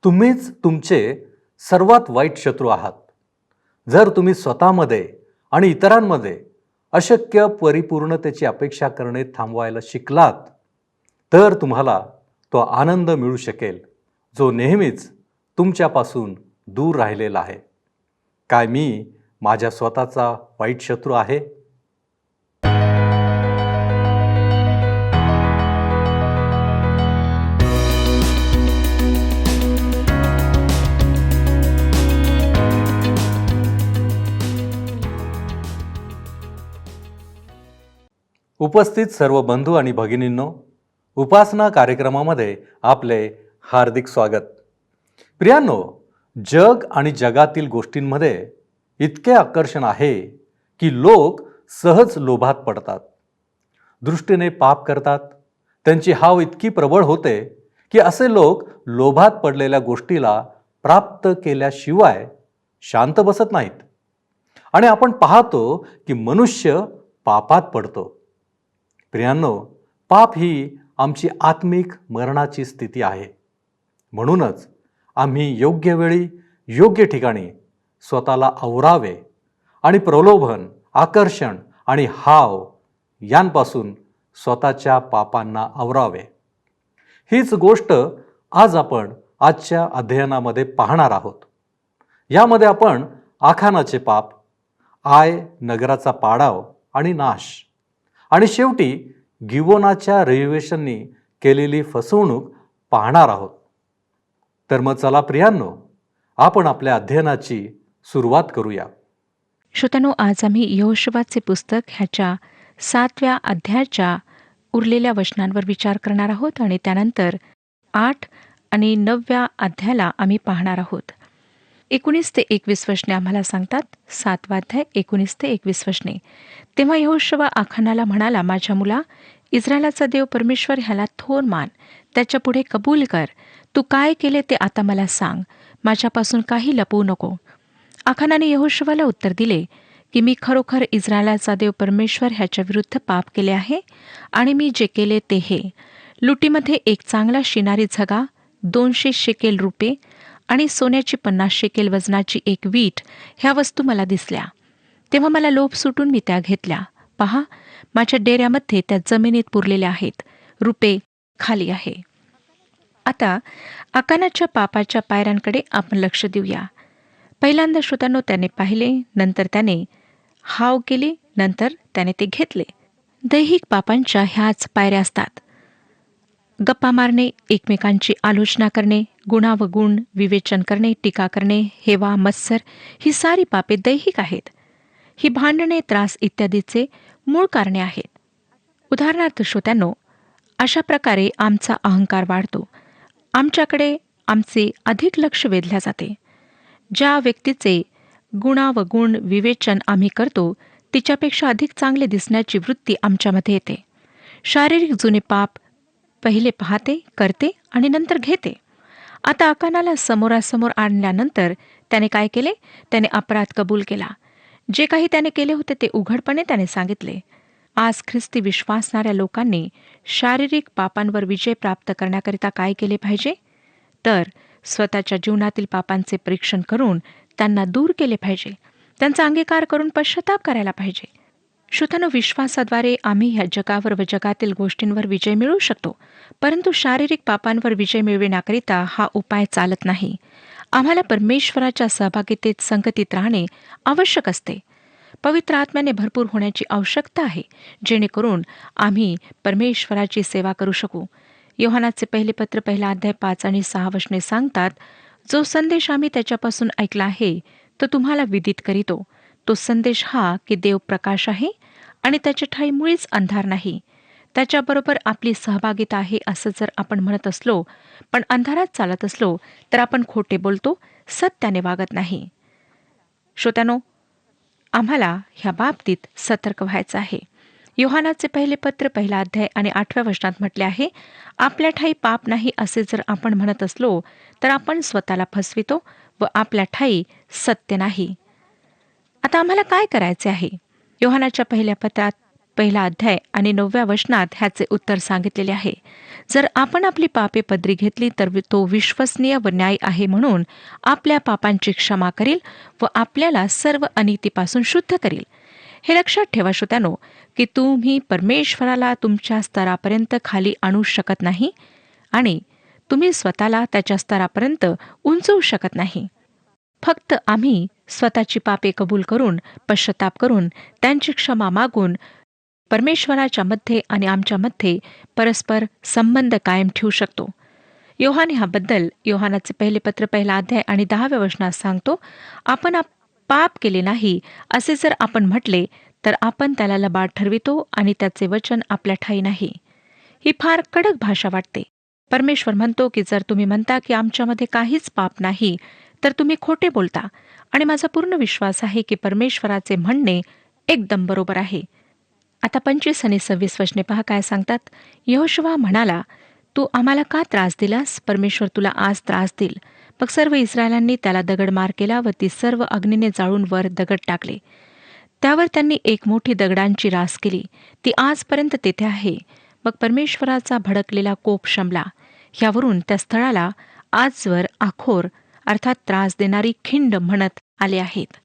तुम्हीच तुमचे सर्वात वाईट शत्रू आहात. जर तुम्ही स्वतःमध्ये आणि इतरांमध्ये अशक्य परिपूर्णतेची अपेक्षा करणे थांबवायला शिकलात, तर तुम्हाला तो आनंद मिळू शकेल, जो नेहमीच तुमच्यापासून दूर राहिलेला आहे. काय मी माझ्या स्वतःचा वाईट शत्रू आहे? उपस्थित सर्व बंधू आणि भगिनींनो, उपासना कार्यक्रमामध्ये आपले हार्दिक स्वागत. प्रियांनो, जग आणि जगातील गोष्टींमध्ये इतके आकर्षण आहे की लोक सहज लोभात पडतात, दृष्टीने पाप करतात. त्यांची हाव इतकी प्रबळ होते की असे लोक लोभात पडलेल्या गोष्टीला प्राप्त केल्याशिवाय शांत बसत नाहीत. आणि आपण पाहतो की मनुष्य पापात पडतो. प्रियांनो, पाप ही आमची आत्मिक मरणाची स्थिती आहे. म्हणूनच आम्ही योग्य वेळी योग्य ठिकाणी स्वतःला आवरावे आणि प्रलोभन, आकर्षण आणि हाव यांपासून स्वतःच्या पापांना आवरावे. हीच गोष्ट आज आपण आजच्या अध्ययनामध्ये पाहणार आहोत. यामध्ये आपण आखानाचे पाप, आय नगराचा पाडाव आणि नाश, आणि शेवटी गिबोनाच्या रहिवाशांनी केलेली फसवणूक पाहणार आहोत. तर मग चला प्रियांनो, आपण आपल्या अध्ययनाची सुरुवात करूया. श्रोत्यानो, आज आम्ही यहोशुवाचे पुस्तक ह्याच्या 7व्या अध्यायाच्या उरलेल्या वचनांवर विचार करणार आहोत आणि त्यानंतर 8 आणि 9व्या अध्यायाला आम्ही पाहणार आहोत. 19 ते 21 वचने आम्हाला सांगतात. 7वा अध्याय 19 ते 21 वचने. तेव्हा यहोशुवा आखानाला म्हणाला, माझ्या मुला, इस्रायलाचा देव परमेश्वर ह्याला थोर मान, त्याच्या पुढे कबूल कर. तू काय केले ते आता मला सांग, माझ्यापासून काही लपवू नको. आखानाने यहोशुवाला उत्तर दिले की मी खरोखर इस्रायलाचा देव परमेश्वर ह्याच्या विरुद्ध पाप केले आहे आणि मी जे केले ते हे: लुटीमध्ये एक चांगला शिनारी झगा, 200 शेकेल रुपे आणि सोन्याची 50 शेकेल वजनाची एक वीट ह्या वस्तू मला दिसल्या. तेव्हा मला लोभ सुटून मी त्या घेतल्या. पहा, माझ्या डेऱ्यामध्ये त्या जमिनीत पुरलेल्या आहेत, रुपे खाली आहे. आता आकानाच्या पापाच्या पायऱ्यांकडे आपण लक्ष देऊया. पहिल्यांदा श्रोत्यांनो, त्याने पाहिले, नंतर त्याने हाव केली, नंतर त्याने ते घेतले. दैहिक पापांच्या ह्याच पायऱ्या असतात. गप्पा मारणे, एकमेकांची आलोचना करणे, गुणावगुण विवेचन करणे, टीका करणे, हेवा, मत्सर ही सारी पापे दैहिक आहेत. ही भांडणे, त्रास इत्यादीचे मूळ कारणे आहेत. उदाहरणार्थ श्रोत्यांनो, अशा प्रकारे आमचा अहंकार वाढतो. आमच्याकडे आमचे अधिक लक्ष वेधल्या जाते. ज्या व्यक्तीचे गुणावगुण विवेचन आम्ही करतो, तिच्यापेक्षा अधिक चांगले दिसण्याची वृत्ती आमच्यामध्ये येते. शारीरिक जुने पाप पहिले पाहते, करते आणि नंतर घेते. आता आकानाला समोरासमोर आणल्यानंतर त्याने काय केले? त्याने अपराध कबूल केला. जे काही त्याने केले होते ते उघडपणे त्याने सांगितले. आज ख्रिस्ती विश्वासणाऱ्या लोकांनी शारीरिक पापांवर विजय प्राप्त करण्याकरिता काय केले पाहिजे? तर स्वतःच्या जीवनातील पापांचे परीक्षण करून त्यांना दूर केले पाहिजे. त्यांचा अंगीकार करून पश्चाताप करायला पाहिजे. श्रोत्यांनो, विश्वासाद्वारे आम्ही ह्या जगावर व जगातील गोष्टींवर विजय मिळवू शकतो, परंतु शारीरिक पापांवर विजय मिळविण्याकरिता हा उपाय चालत नाही. आम्हाला परमेश्वराच्या सहभागितेत संगतीत राहणे आवश्यक असते. पवित्र आत्म्याने भरपूर होण्याची आवश्यकता आहे, जेणेकरून आम्ही परमेश्वराची सेवा करू शकू. योहानाचे पहिले पत्र 1 अध्याय 5 आणि 6 वचने सांगतात, जो संदेश आम्ही त्याच्यापासून ऐकला आहे तो तुम्हाला विदित करीतो. तो संदेश हा की देव प्रकाश आहे आणि त्याच्या ठाई मुळीच अंधार नाही. त्याच्याबरोबर आपली सहभागिता आहे असं जर आपण म्हणत असलो, पण अंधारात चालत असलो, तर आपण खोटे बोलतो, सत्याने वागत नाही. श्रोत्यानो, आम्हाला ह्या बाबतीत सतर्क व्हायचं आहे. योहानाचे पहिले पत्र 1 अध्याय आणि 8व्या वचनात म्हटले आहे, आपल्या ठाई पाप नाही असे जर आपण म्हणत असलो, तर आपण स्वतःला फसवितो व आपल्या ठाई सत्य नाही. आता आम्हाला काय करायचे आहे? योहानाच्या पहिल्या पत्रात पहिला अध्याय आणि 9व्या वचनात ह्याचे उत्तर सांगितलेले आहे. जर आपण आपली पापे पदरी घेतली तर तो विश्वसनीय व न्यायी आहे म्हणून आपल्या पापांची क्षमा करील व आपल्याला सर्व अनितीपासून शुद्ध करील. हे लक्षात ठेवा श्रोत्यानो, की तुम्ही परमेश्वराला तुमच्या स्तरापर्यंत खाली आणू शकत नाही आणि तुम्ही स्वतःला त्याच्या स्तरापर्यंत उंचवू शकत नाही. फक्त आम्ही स्वतःची पापे कबूल करून, पश्चाताप करून, त्यांची क्षमा मागून परमेश्वराच्या मध्ये आणि आमच्यामध्ये परस्पर संबंध कायम ठेवू शकतो. योहान ह्याबद्दल योहानाचे पहिले पत्र पहिला अध्याय आणि 10व्या वचनात सांगतो, आपण पाप केले नाही असे जर आपण म्हटले तर आपण त्याला लबाड ठरवितो आणि त्याचे वचन आपल्या ठायी नाही. ही फार कडक भाषा वाटते. परमेश्वर म्हणतो की जर तुम्ही म्हणता की आमच्यामध्ये काहीच पाप नाही तर तुम्ही खोटे बोलता, आणि माझा पूर्ण विश्वास आहे की परमेश्वराचे म्हणणे एकदम बरोबर आहे. आता 25 आणि 26 वचने पहा काय सांगतात. यहोशुवा म्हणाला, तू आम्हाला का त्रास दिलास? परमेश्वर तुला आज त्रास देईल. मग सर्व इस्रायलांनी त्याला दगडमार केला व ती सर्व अग्नीने जाळून वर दगड टाकले. त्यावर त्यांनी एक मोठी दगडांची रास केली, ती आजपर्यंत तेथे आहे. मग परमेश्वराचा भडकलेला कोप शमला. ह्यावरून त्या स्थळाला आजवर आखोर अर्थात त्रास देणारी खिंड म्हणत आले आहेत.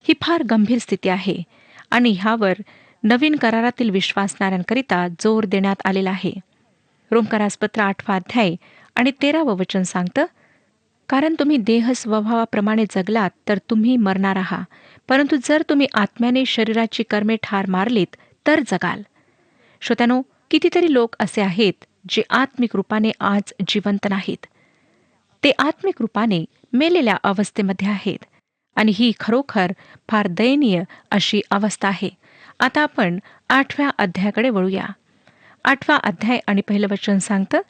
ही फार गंभीर स्थिती आहे आणि ह्यावर नवीन करारातील विश्वासणाऱ्यांकरिता जोर देण्यात आलेला आहे. रोमकारासपत्र 8 अध्याय आणि 13 वचन सांगतं, कारण तुम्ही देह स्वभावाप्रमाणे जगलात तर तुम्ही मरणार आहात, परंतु जर तुम्ही आत्म्याने शरीराची कर्मे ठार मारलीत तर जगाल. श्रोत्यानो, कितीतरी लोक असे आहेत जे आत्मिक रूपाने आज जिवंत नाहीत. ते आत्मिक रूपाने मेलेल्या अवस्थेमध्ये आहेत आणि ही खरोखर फार दयनीय अशी अवस्था आहे. आता आपण 8व्या अध्यायाकडे वळूया. 8वा अध्याय आणि पहिलं वचन सांगतं,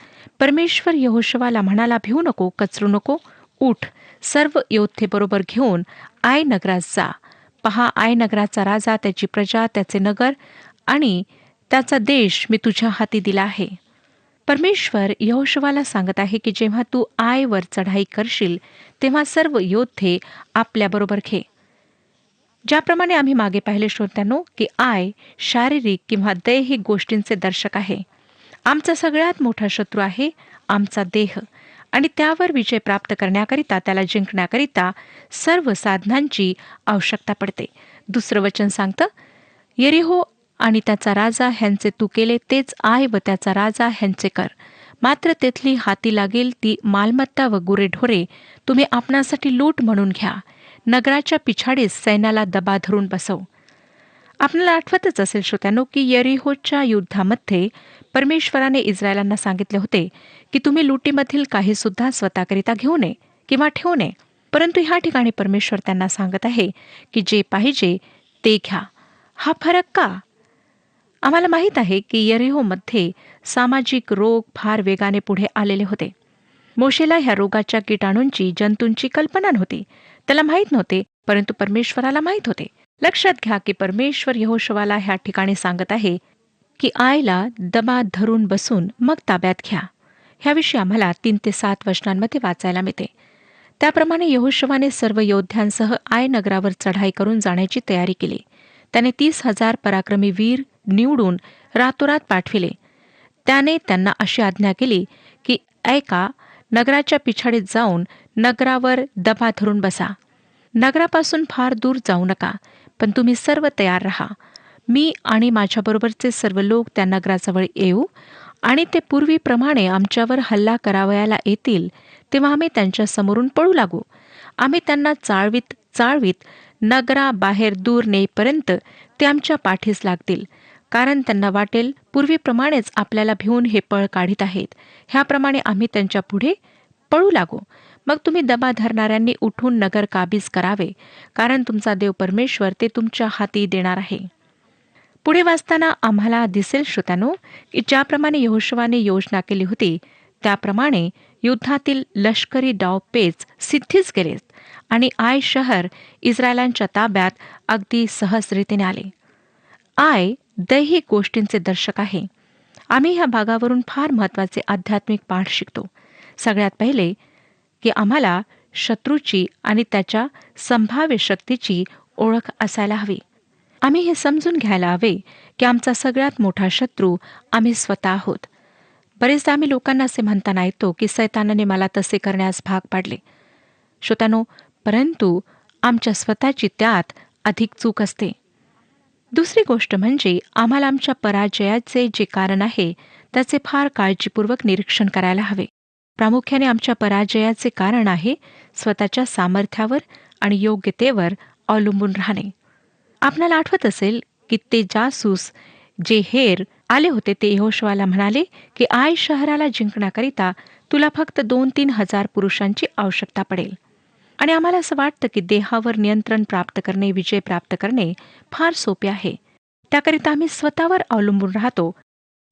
परमेश्वर यहोशुवाला म्हणाला, भिवू नको, कचरू नको, उठ, सर्व योद्धे बरोबर घेऊन आय नगरात जा. पहा, आय नगराचा राजा, त्याची प्रजा, त्याचे नगर आणि त्याचा देश मी तुझ्या हाती दिला आहे. परमेश्वर यहोशुवाला सांगत आहे की जेव्हा तू आयवर चढाई करशील तेव्हा सर्व योद्धे आपल्याबरोबर घे. ज्याप्रमाणे आम्ही मागे पाहिले श्रोत्यांनो, की आय शारीरिक किंवा दैहिक गोष्टींचे दर्शक आहे. आमचा सगळ्यात मोठा शत्रू आहे आमचा देह, आणि त्यावर विजय प्राप्त करण्याकरिता, त्याला जिंकण्याकरिता सर्व साधनांची आवश्यकता पडते. दुसरं वचन सांगतं, यरीहो आणि त्याचा राजा ह्यांचे तू केले तेच आय व त्याचा राजा ह्यांचे कर. मात्र तेथली हाती लागेल ती मालमत्ता व गुरेढोरे तुम्ही आपणासाठी लूट म्हणून घ्या. नगराच्या पिछाडीस सैन्याला दबा धरून बसव. आपल्याला आठवतच असेल श्रोत्यांनो, की यरीहोच्या युद्धामध्ये परमेश्वराने इस्रायलांना सांगितले होते की तुम्ही लुटीमधील काही सुद्धा स्वतःकरिता घेऊ नये किंवा ठेवू नये. परंतु ह्या ठिकाणी परमेश्वर त्यांना सांगत आहे की जे पाहिजे ते घ्या. हा फरक का? आम्हाला माहीत आहे की यरीहोमध्ये सामाजिक रोग फार वेगाने पुढे आलेले होते. मोशेला ह्या रोगाच्या किटाणूंची, जंतूंची कल्पना नव्हती. त्याला माहीत नव्हते, परंतु परमेश्वराला माहीत होते. लक्षात घ्या की परमेश्वर यहोशुवाला ह्या ठिकाणी सांगत आहे की आयला दबा धरून बसून मग ताब्यात घ्या. ह्याविषयी आम्हाला 3 ते 7 वचनांमध्ये वाचायला मिळते. त्याप्रमाणे यहोशुवाने सर्व योद्ध्यांसह आय नगरावर चढाई करून जाण्याची तयारी केली. त्याने 30,000 पराक्रमी वीर निवडून रातोरात पाठविले. त्याने त्यांना अशी आज्ञा केली की ऐका, नगराच्या पिछाडीत जाऊन नगरावर दबा धरून बसा. नगरापासून फार दूर जाऊ नका, पण तुम्ही सर्व तयार राहा. मी आणि माझ्याबरोबरचे सर्व लोक त्या नगराजवळ येऊ आणि ते पूर्वीप्रमाणे आमच्यावर हल्ला करावयाला येतील तेव्हा आम्ही त्यांच्या समोरून पळू लागू. आम्ही त्यांना चाळवीत चाळवीत नगराबाहेर दूर नेईपर्यंत ते आमच्या पाठीस लागतील, कारण त्यांना वाटेल पूर्वीप्रमाणेच आपल्याला भिवून हे पळ काढीत आहेत. ह्याप्रमाणे आम्ही त्यांच्या पुढे पळू लागू. मग तुम्ही दबा धरणाऱ्यांनी उठून नगर काबीज करावे, कारण तुमचा देव परमेश्वर ते तुमच्या हाती देणार आहे. पुढे वाचताना आम्हाला दिसेल श्रोत्यानो, की ज्याप्रमाणे यहोशुवाने योजना केली होती त्याप्रमाणे युद्धातील लष्करी डावपेच सिद्धीच गेलेत आणि आय शहर इस्रायलांच्या ताब्यात अगदी सहजरीतीने आले. आय दैहिक गोष्टींचे दर्शक आहे. आम्ही ह्या भागावरून फार महत्त्वाचे आध्यात्मिक पाठ शिकतो. सगळ्यात पहिले की आम्हाला शत्रूची आणि त्याच्या संभाव्य शक्तीची ओळख असायला हवी. आम्ही हे समजून घ्यायला हवे की आमचा सगळ्यात मोठा शत्रू आम्ही स्वतः आहोत. बरेचदा आम्ही लोकांना असे म्हणताना ऐकतो की सैतानाने मला तसे करण्यास भाग पाडले. श्रोत्यानो, परंतु आमच्या स्वतःची त्यात अधिक चूक असते. दुसरी गोष्ट म्हणजे आम्हाला आमच्या पराजयाचे जे कारण आहे त्याचे फार काळजीपूर्वक निरीक्षण करायला हवे. प्रामुख्याने आमच्या पराजयाचे कारण आहे स्वतःच्या सामर्थ्यावर आणि योग्यतेवर अवलंबून राहणे. आपल्याला आठवत असेल की ते जासूस जे हेर आले होते ते यहोशुआला म्हणाले की आय शहराला जिंकण्याकरिता तुला फक्त 2-3 हजार पुरुषांची आवश्यकता पडेल. आणि आम्हाला असं वाटतं की देहावर नियंत्रण प्राप्त करणे, विजय प्राप्त करणे फार सोपे आहे. त्याकरिता आम्ही स्वतःवर अवलंबून राहतो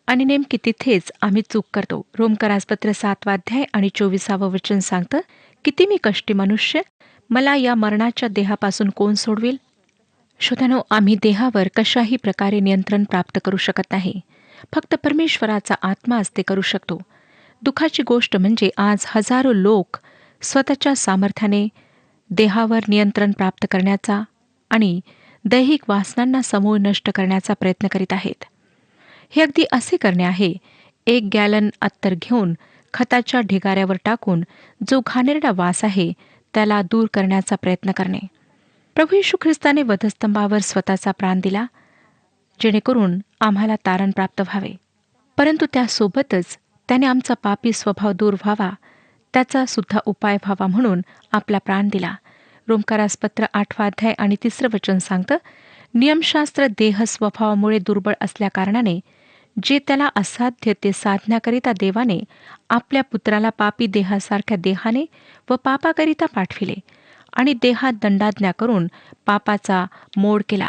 आणि नेमकी तिथेच आम्ही चूक करतो. रोमकरासपत्र 7 अध्याय आणि 24 वचन सांगतं, किती मी कष्टी मनुष्य, मला या मरणाच्या देहापासून कोण सोडवेल? श्रोत्यानो, आम्ही देहावर कशाही प्रकारे नियंत्रण प्राप्त करू शकत नाही. फक्त परमेश्वराचा आत्माच ते करू शकतो. दुःखाची गोष्ट म्हणजे आज हजारो लोक स्वतःच्या सामर्थ्याने देहावर नियंत्रण प्राप्त करण्याचा आणि दैहिक वासनांना समूळ नष्ट करण्याचा प्रयत्न करीत आहेत. हे अगदी असे करणे आहे, 1 गॅलन अत्तर घेऊन खताच्या ढिगाऱ्यावर टाकून जो घाणेरडा वास आहे त्याला दूर करण्याचा प्रयत्न करणे. प्रभू येशू ख्रिस्ताने वधस्तंभावर स्वतःचा प्राण दिला जेणेकरून आम्हाला तारण प्राप्त व्हावे. परंतु त्यासोबतच त्याने आमचा पापी स्वभाव दूर व्हावा त्याचा सुद्धा उपाय व्हावा म्हणून आपला प्राण दिला. रोमकारासपत्र 8 अध्याय आणि 3 वचन सांगतं, नियमशास्त्र देह स्वभावामुळे दुर्बळ असल्याकारणाने जे त्याला असाध्य ते साधण्याकरिता देवाने आपल्या पुत्राला पापी देहासारख्या देहाने व पापाकरिता पाठविले आणि देहात दंडाज्ञा करून पापाचा मोड केला.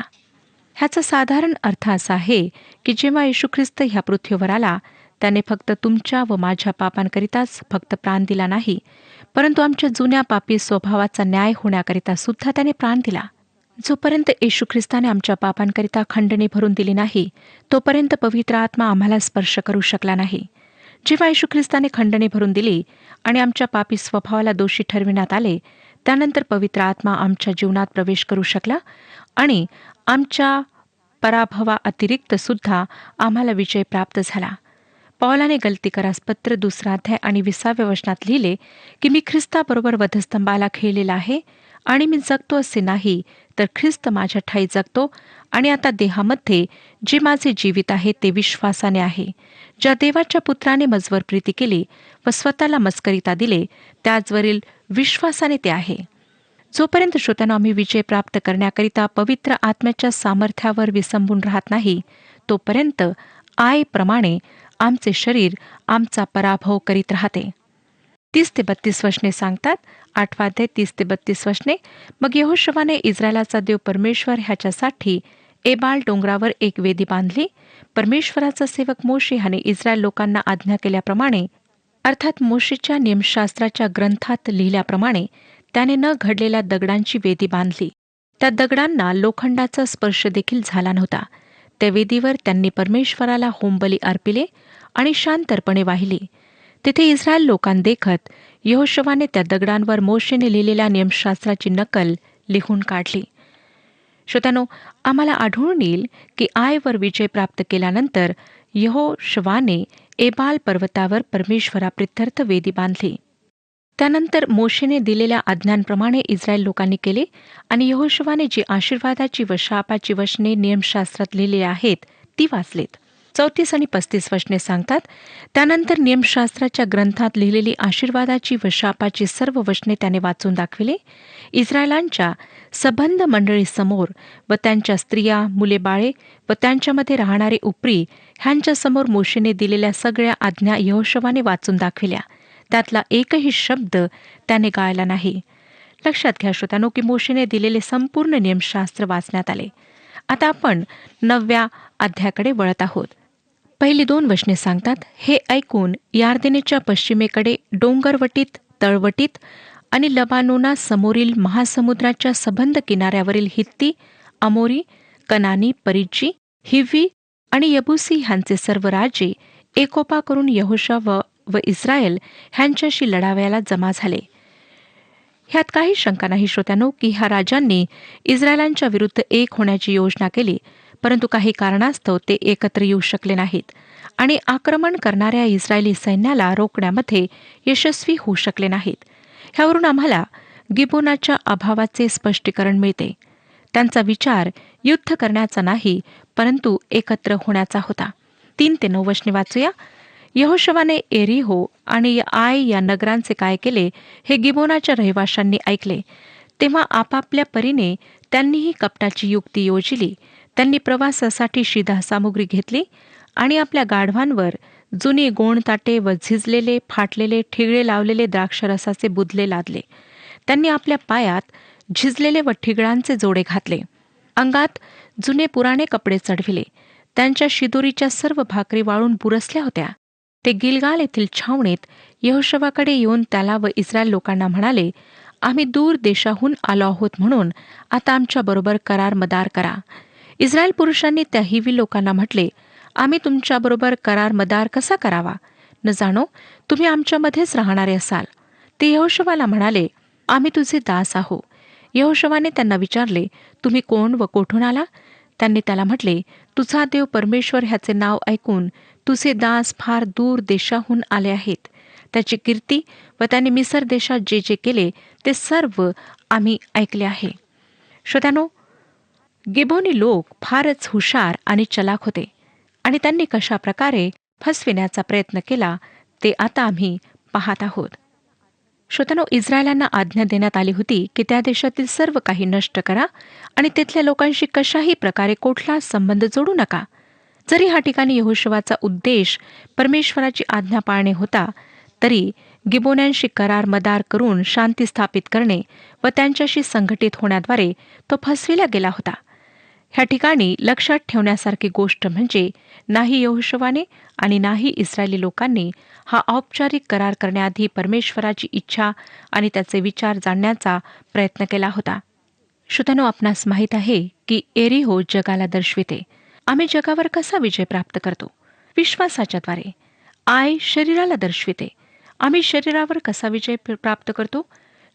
ह्याचा साधारण अर्थ असा आहे की जेव्हा येशू ख्रिस्त ह्या पृथ्वीवर आला त्याने फक्त तुमच्या व माझ्या पापांकरिताच फक्त प्राण दिला नाही, परंतु आमच्या जुन्या पापी स्वभावाचा न्याय होण्याकरिता सुद्धा त्याने प्राण दिला. जोपर्यंत येशू ख्रिस्ताने आमच्या पापांकरिता खंडणी भरून दिली नाही तोपर्यंत पवित्र आत्मा आम्हाला स्पर्श करू शकला नाही. जेव्हा येशू ख्रिस्ताने खंडणी भरून दिली आणि आमच्या पापी स्वभावाला दोषी ठरविण्यात आले त्यानंतर पवित्र आत्मा आमच्या जीवनात प्रवेश करू शकला आणि आमच्या पराभवा अतिरिक्त सुद्धा आम्हाला विजय प्राप्त झाला. पौलाने गलतीकरासपत्र 2 अध्याय आणि 20 वचनात लिहिले की मी ख्रिस्ताबरोबर वधस्तंभाला खेळलेला आहे आणि मी जगतो असे नाही तर ख्रिस्त माझ्या ठायी जगतो आणि आता देहामध्ये जे माझे जीवित आहे ते विश्वासाने आहे. ज्या देवाच्या पुत्राने मजवर प्रीती केली व स्वतःला मस्करिता दिले त्याचवरील विश्वासाने ते आहे. जोपर्यंत श्रोत्यांनो आम्ही विजय प्राप्त करण्याकरिता पवित्र आत्म्याच्या सामर्थ्यावर विसंबून राहत नाही तोपर्यंत आयप्रमाणे आमचे शरीर आमचा पराभव करीत राहते. 30-32 वचने सांगतात, 8 अध्याय 30-32 वचने, मग यहोशुवाने इस्रायलाचा देव परमेश्वर ह्याच्यासाठी एबाल डोंगरावर एक वेदी बांधली. परमेश्वराचा सेवक मोशे ह्याने इस्रायल लोकांना आज्ञा केल्याप्रमाणे अर्थात मोशेच्या नियमशास्त्राच्या ग्रंथात लिहिल्याप्रमाणे त्याने न घडलेल्या दगडांची वेदी बांधली. त्या दगडांना लोखंडाचा स्पर्श देखील झाला नव्हता. त्या वेदीवर त्यांनी परमेश्वराला होमबली अर्पिले आणि शांतपणे वाहिली. तेथे इस्रायल लोकांदेखत यहोशुवाने त्या दगडांवर मोशेने लिहिलेल्या नियमशास्त्राची नकल लिहून काढली. श्रोत्यानो, आम्हाला आढळून येईल की आयवर विजय प्राप्त केल्यानंतर यहोशुवाने एबाल पर्वतावर परमेश्वराप्रित्यर्थ वेदी बांधली. त्यानंतर मोशेने दिलेल्या आज्ञांप्रमाणे इस्रायल लोकांनी केले आणि यहोशुवाने जी आशीर्वादाची व शापाची वचने नियमशास्त्रात लिहिलेली आहेत ती वाचलीत. 34 आणि 35 वचने सांगतात, त्यानंतर नियमशास्त्राच्या ग्रंथात लिहिलेली आशीर्वादाची व शापाची सर्व वचने त्याने वाचून दाखविले. इस्रायलांच्या सबंध मंडळीसमोर व त्यांच्या स्त्रिया, मुले, बाळे व त्यांच्यामध्ये राहणारे उपरी ह्यांच्यासमोर मोशेने दिलेल्या सगळ्या आज्ञा यहोशुवाने वाचून दाखविल्या. त्यातला एकही शब्द त्याने गाळला नाही. लक्षात घ्या श्रोत्यानो की मोशेने दिलेले संपूर्ण नियमशास्त्र वाचण्यात आले. आता आपण 9व्या अध्यायाकडे वळत आहोत. पहिली 2 वचने सांगतात, हे ऐकून यार्देनेच्या पश्चिमेकडे डोंगरवटीत, तळवटीत आणि लबानोना समोरील महासमुद्राच्या सबंध किनाऱ्यावरील हित्ती, अमोरी, कनानी, परिज्जी, हिव्वी आणि यबुसी ह्यांचे सर्व राजे एकोपा करून यहोशुवा व इस्रायल ह्यांच्याशी लढावयाला जमा झाले. ह्यात काही शंका नाही श्रोत्यानो की ह्या राजांनी इस्रायलांच्या विरुद्ध एक होण्याची योजना केली, परंतु काही कारणास्तव ते एकत्र येऊ शकले नाहीत आणि आक्रमण करणाऱ्या इस्रायली सैन्याला रोखण्यामध्ये यशस्वी होऊ शकले नाहीत. ह्यावरून आम्हाला गिबोनाच्या अभावाचे स्पष्टीकरण मिळते. त्यांचा विचार युद्ध करण्याचा नाही, परंतु एकत्र होण्याचा होता. 3-9 वचने वाचूया. यहोशवाने एरिहो आणि आय या नगरांचे काय केले हे गिबोनाच्या रहिवाशांनी ऐकले. तेव्हा आपापल्या परीने त्यांनीही कपटाची युक्ती योजिली. त्यांनी प्रवासासाठी शिधा सामुग्री घेतली आणि आपल्या गाढवांवर जुनी गोणताटे व झिजलेले फाटलेले ठिगळे लावलेले द्राक्षरसाचे बुदले लादले. त्यांनी आपल्या पायात झिजलेले व ठिगळांचे जोडे घातले. अंगात जुने पुराणे कपडे चढविले. त्यांच्या शिदोरीच्या सर्व भाकरी वाळून बुरसल्या होत्या. ते गिलगाल येथील छावणीत यहोशवाकडे येऊन त्याला व इस्रायल लोकांना म्हणाले, आम्ही दूर देशाहून आलो आहोत, म्हणून आता आमच्याबरोबर करार मदार करा. इस्रायल पुरुषांनी त्या हिवी लोकांना म्हटले, आम्ही तुमच्याबरोबर करार मदार कसा करावा? न जाणो तुम्ही आमच्यामध्येच राहणारे असाल. ते यहोशवाला म्हणाले, आम्ही तुझे दास आहो. यहोशवाने त्यांना विचारले, तुम्ही कोण व कोठून आला? त्यांनी त्याला म्हटले, तुझा देव परमेश्वर ह्याचे नाव ऐकून तुझे दास फार दूर देशाहून आले आहेत. त्याची कीर्ती व त्याने मिसर देशात जे जे केले ते सर्व आम्ही ऐकले आहे. श्रोत्यानो, गिबोनी लोक फारच हुशार आणि चलाक होते आणि त्यांनी कशा प्रकारे फसविण्याचा प्रयत्न केला ते आता आम्ही पाहत आहोत. श्रोत्यानो, इस्रायलांना आज्ञा देण्यात आली होती की त्या देशातील सर्व काही नष्ट करा आणि तिथल्या लोकांशी कशाही प्रकारे कुठलाच संबंध जोडू नका. जरी ह्या ठिकाणी यहोशवाचा उद्देश परमेश्वराची आज्ञा पाळणे होता, तरी गिबोन्यांशी करार मदार करून शांती स्थापित करणे व त्यांच्याशी संघटित होण्याद्वारे तो फसविला गेला होता. ह्या ठिकाणी लक्षात ठेवण्यासारखी गोष्ट म्हणजे नाही यहोशवाने आणि नाही इस्रायली लोकांनी हा औपचारिक करार करण्याआधी परमेश्वराची इच्छा आणि त्याचे विचार जाणण्याचा प्रयत्न केला होता. श्रोत्यानो, आपणास माहीत आहे की एरिहो जगाला दर्शविते. आम्ही जगावर कसा विजय प्राप्त करतो? विश्वासाच्याद्वारे. आय शरीराला दर्शविते. आम्ही शरीरावर कसा विजय प्राप्त करतो?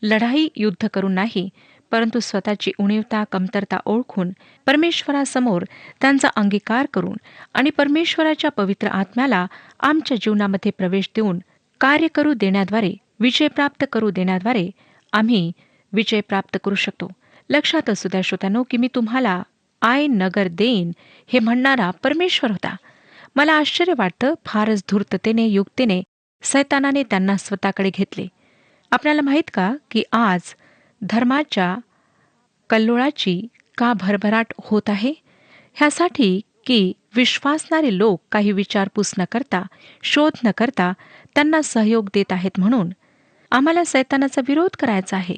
लढाई युद्ध करून नाही, परंतु स्वतःची उणीवता कमतरता ओळखून परमेश्वरासमोर त्यांचा अंगीकार करून आणि परमेश्वराच्या पवित्र आत्म्याला आमच्या जीवनामध्ये प्रवेश देऊन कार्य करू देण्याद्वारे, विजय प्राप्त करू देण्याद्वारे आम्ही विजय प्राप्त करू शकतो. लक्षात असू द्या श्रोत्यानो की मी तुम्हाला आय नगर देईन हे म्हणणारा परमेश्वर होता. मला आश्चर्य वाटतं, फारच धूर्ततेने युक्तीने सैतानाने त्यांना स्वतःकडे घेतले. आपल्याला माहीत का की आज धर्माच्या कल्लोळाची का भरभराट होत आहे? ह्यासाठी की विश्वासणारे लोक काही विचारपूस न करता, शोध न करता त्यांना सहयोग देत आहेत. म्हणून आम्हाला सैतानाचा विरोध करायचा आहे.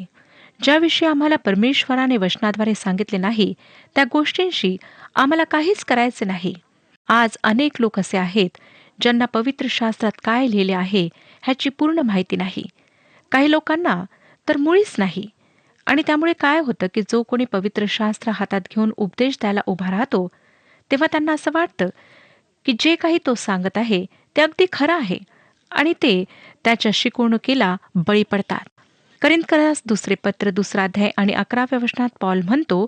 ज्याविषयी आम्हाला परमेश्वराने वचनाद्वारे सांगितले नाही त्या गोष्टींशी आम्हाला काहीच करायचे नाही. आज अनेक लोक असे आहेत ज्यांना पवित्र शास्त्रात काय लिहिले आहे ह्याची पूर्ण माहिती नाही. काही लोकांना तर मुळीच नाही. आणि त्यामुळे काय होतं की जो कोणी पवित्र शास्त्र हातात घेऊन उपदेश द्यायला उभा राहतो, तेव्हा त्यांना असं वाटतं की जे काही तो सांगत आहे ते अगदी खरं आहे आणि ते त्याच्या शिकवणुकीला बळी पडतात. करिंथकरास दुसरे पत्र 2 अध्याय आणि 11व्या वचनात पॉल म्हणतो,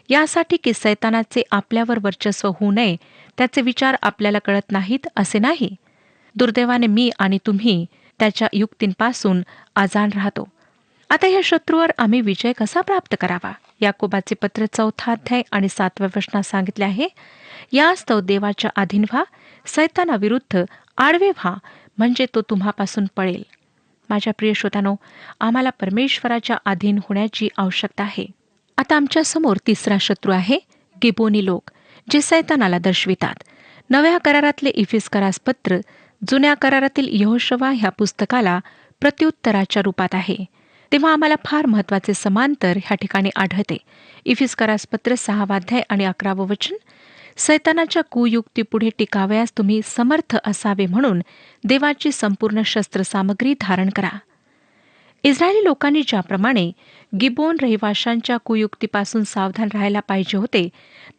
यासाठी की सैतानाचे आपल्यावर वर्चस्व होऊ नये त्याचे विचार आपल्याला कळत नाहीत असे नाही. दुर्दैवाने मी आणि तुम्ही त्याच्या युक्तींपासून अजाण राहतो. आता ह्या शत्रूवर आम्ही विजय कसा प्राप्त करावा? याकोबाचे पत्र 4 अध्याय आणि 7व्या वचनात सांगितले आहे, यास्तव देवाच्या अधीन व्हा, सैतानाविरुद्ध आडवे व्हा, म्हणजे तो तुम्हापासून पळेल. माझ्या प्रिय श्रोत्यानो, आम्हाला परमेश्वराच्या अधीन होण्याची आवश्यकता आहे. आता आमच्या समोर तिसरा शत्रू आहे गिबोनी लोक, जे सैतानाला दर्शवितात. नव्या करारातले इफिसकरास पत्र जुन्या करारातील यहोशवा ह्या पुस्तकाला प्रत्युत्तराच्या रूपात आहे. तेव्हा आम्हाला फार महत्त्वाचे समांतर ह्या ठिकाणी आढळते. इफिसकरास पत्र 6 अध्याय आणि 11वं वचन, सैतानाच्या कुयुक्तीपुढे टिकावयास तुम्ही समर्थ असावे म्हणून देवाची संपूर्ण शस्त्रसामग्री धारण करा. इस्रायली लोकांनी ज्याप्रमाणे गिबोन रहिवाशांच्या कुयुक्तीपासून सावधान राहायला पाहिजे होते,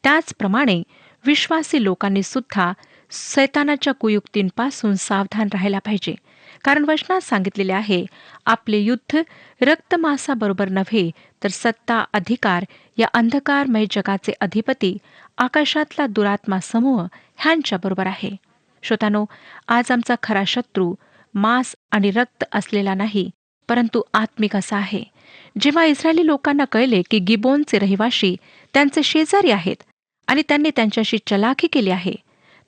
त्याचप्रमाणे विश्वासी लोकांनी सुद्धा सैतानाच्या कुयुक्तींपासून सावधान राहायला पाहिजे. कारण वचनात सांगितलेले आहे, आपले युद्ध रक्तमांसाबरोबर नव्हे, तर सत्ता, अधिकार, या अंधकारमय जगाचे अधिपती, आकाशातला दुरात्मा समूह ह्यांच्याबरोबर आहे. श्रोतानो, आज आमचा खरा शत्रू मांस आणि रक्त असलेला नाही, परंतु आत्मिक असा आहे. जेव्हा इस्रायली लोकांना कळले की गिबोनचे रहिवाशी त्यांचे शेजारी आहेत आणि त्यांनी त्यांच्याशी चलाखी केली आहे,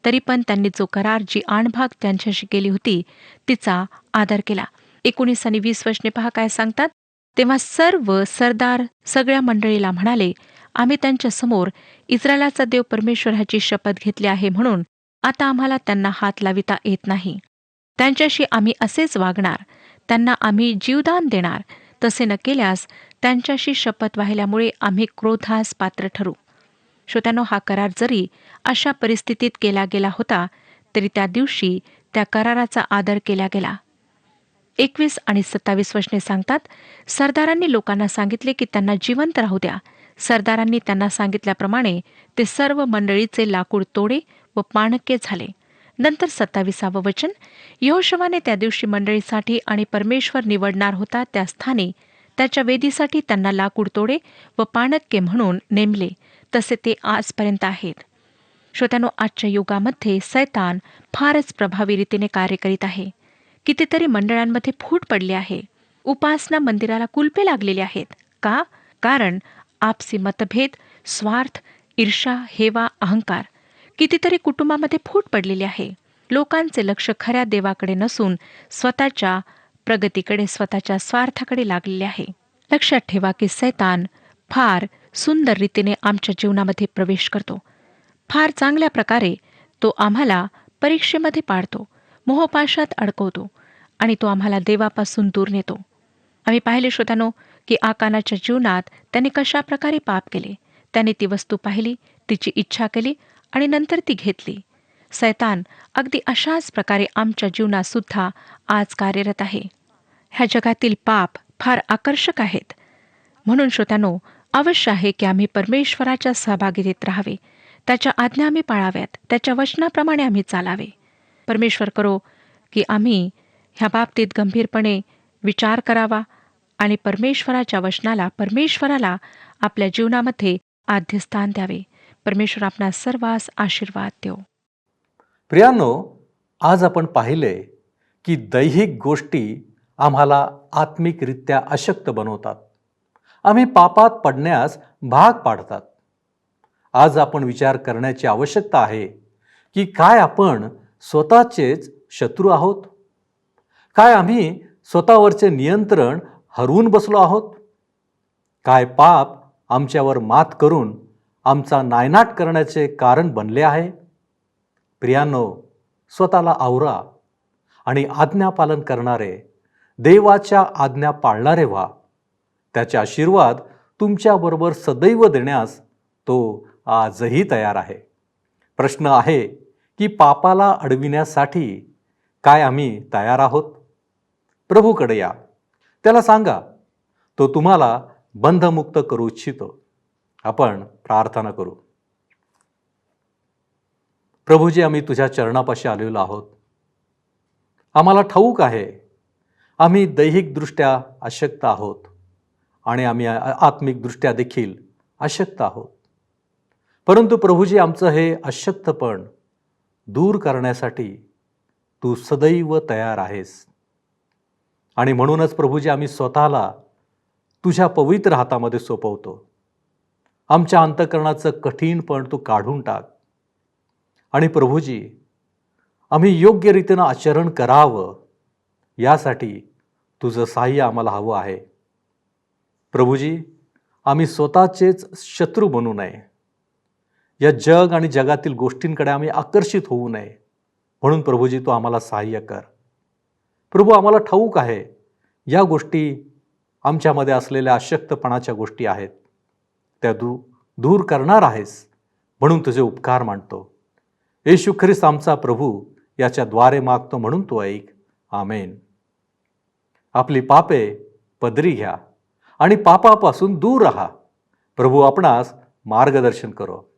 तरी पण त्यांनी जो करार, जी आणभाग त्यांच्याशी केली होती, तिचा आदर केला. 19 आणि 20 वचने पहा काय सांगतात. तेव्हा सर्व सरदार सगळ्या मंडळीला म्हणाले, आम्ही त्यांच्या समोर इस्रायलाचा देव परमेश्वराची शपथ घेतली आहे, म्हणून आता आम्हाला त्यांना हात लाविता येत नाही. त्यांच्याशी आम्ही असेच वागणार, त्यांना आम्ही जीवदान देणार. तसे न केल्यास त्यांच्याशी शपथ वाहिल्यामुळे आम्ही क्रोधास पात्र ठरू. श्रोत्यानो, हा करार जरी अशा परिस्थितीत केला गेला होता, तरी त्या दिवशी त्या कराराचा आदर केला गेला. 21 आणि 27 वचने सांगतात, सरदारांनी लोकांना सांगितले की त्यांना जिवंत राहू द्या. सरदारांनी त्यांना सांगितल्याप्रमाणे ते सर्व मंडळीचे लाकूड तोडे व पाणक्के झाले. नंतर 27 वचन, यहोशुवाने त्या दिवशी मंडळीसाठी आणि परमेश्वर निवडणार होता त्या स्थानी त्याच्या वेदीसाठी त्यांना लाकूड तोडे व पाणक्के म्हणून नेमले. तसे ते आजपर्यंत आहेत. श्रोत्यानो, आजच्या युगामध्ये सैतान फारच प्रभावी रीतीने कार्य करीत आहे. कितीतरी मंडळांमध्ये फूट पडली आहे. उपासना मंदिराला कुलपे लागलेली आहेत. का? कारण आपसी मतभेद, स्वार्थ, ईर्षा, हेवा, अहंकार. कितीतरी कुटुंबामध्ये फूट पडलेली आहे. लोकांचे लक्ष खऱ्या देवाकडे नसून स्वतःच्या प्रगतीकडे, स्वतःच्या स्वार्थाकडे लागलेले आहे. लक्षात ठेवा की सैतान फार सुंदर रीतीने आमच्या जीवनामध्ये प्रवेश करतो. फार चांगल्या प्रकारे तो आम्हाला परीक्षेमध्ये पाडतो, मोहपाशात अडकवतो आणि तो आम्हाला देवापासून दूर नेतो. आम्ही पाहिले श्रोत्यानो की आकानाच्या जीवनात त्याने कशा प्रकारे पाप केले. त्याने ती वस्तू पाहिली, तिची इच्छा केली आणि नंतर ती घेतली. सैतान अगदी अशाच प्रकारे आमच्या जीवनात सुद्धा आज कार्यरत आहे. ह्या जगातील पाप फार आकर्षक आहेत. म्हणून श्रोत्यानो, अवश्य आहे की आम्ही परमेश्वराच्या सहभागीतेत राहावे, त्याच्या आज्ञा आम्ही पाळाव्यात, त्याच्या वचनाप्रमाणे आम्ही चालावे. परमेश्वर करो की आम्ही ह्या बाबतीत गंभीरपणे विचार करावा आणि परमेश्वराच्या वचनाला, परमेश्वराला आपल्या जीवनामध्ये आद्यस्थान द्यावे. परमेश्वर आपणास सर्वांस आशीर्वाद देव. प्रियांनो, आज आपण पाहिले की दैहिक गोष्टी आम्हाला आत्मिकरित्या अशक्त बनवतात, आम्ही पापात पडण्यास भाग पाडतात. आज आपण विचार करण्याची आवश्यकता आहे की काय आपण स्वतःचेच शत्रू आहोत? काय आम्ही स्वतःवरचे नियंत्रण हरवून बसलो आहोत? काय पाप आमच्यावर मात करून आमचा नायनाट करण्याचे कारण बनले आहे? प्रियांनो, स्वतःला आवरा आणि आज्ञापालन करणारे, देवाच्या आज्ञा पाळणारे व्हा. त्याचे आशीर्वाद तुमच्याबरोबर सदैव देण्यास तो आजही तयार आहे. प्रश्न आहे की पापाला अडविण्यासाठी काय आम्ही तयार आहोत? प्रभूकडे या, त्याला सांगा, तो तुम्हाला बंधमुक्त करू इच्छितो. आपण प्रार्थना करू. प्रभूजी, आम्ही तुझ्या चरणापाशी आलेलो आहोत. आम्हाला ठाऊक आहे आम्ही दैहिकदृष्ट्या अशक्त आहोत आणि आम्ही आत्मिकदृष्ट्या देखील अशक्त आहोत. परंतु प्रभूजी, आमचं हे अशक्तपण दूर करण्यासाठी तू सदैव तयार आहेस. आणि म्हणूनच प्रभूजी, आम्ही स्वतःला तुझ्या पवित्र हातामध्ये सोपवतो. आमच्या अंतःकरणाचं कठीणपण तू काढून टाक. आणि प्रभूजी, आम्ही योग्य रीतीनं आचरण करावं, यासाठी तुझं सहाय्य आम्हाला हवं आहे. प्रभूजी, आम्ही स्वतःचेच शत्रू बनू नये. या जग आणि जगातील गोष्टींकडे आम्ही आकर्षित होऊ नये. म्हणून प्रभूजी, तू आम्हाला सहाय्य कर. प्रभू, आम्हाला ठाऊक आहे या गोष्टी आमच्यामध्ये असलेल्या अशक्तपणाच्या गोष्टी आहेत. त्या दूर करणार आहेस, म्हणून तुझे उपकार मानतो. येशू ख्रिस्त आमचा प्रभू याच्याद्वारे मागतो, म्हणून तू ऐक. आमेन. आपली पापे पदरी घ्या आणि पापापासून दूर राहा. प्रभू आपणास मार्गदर्शन करो.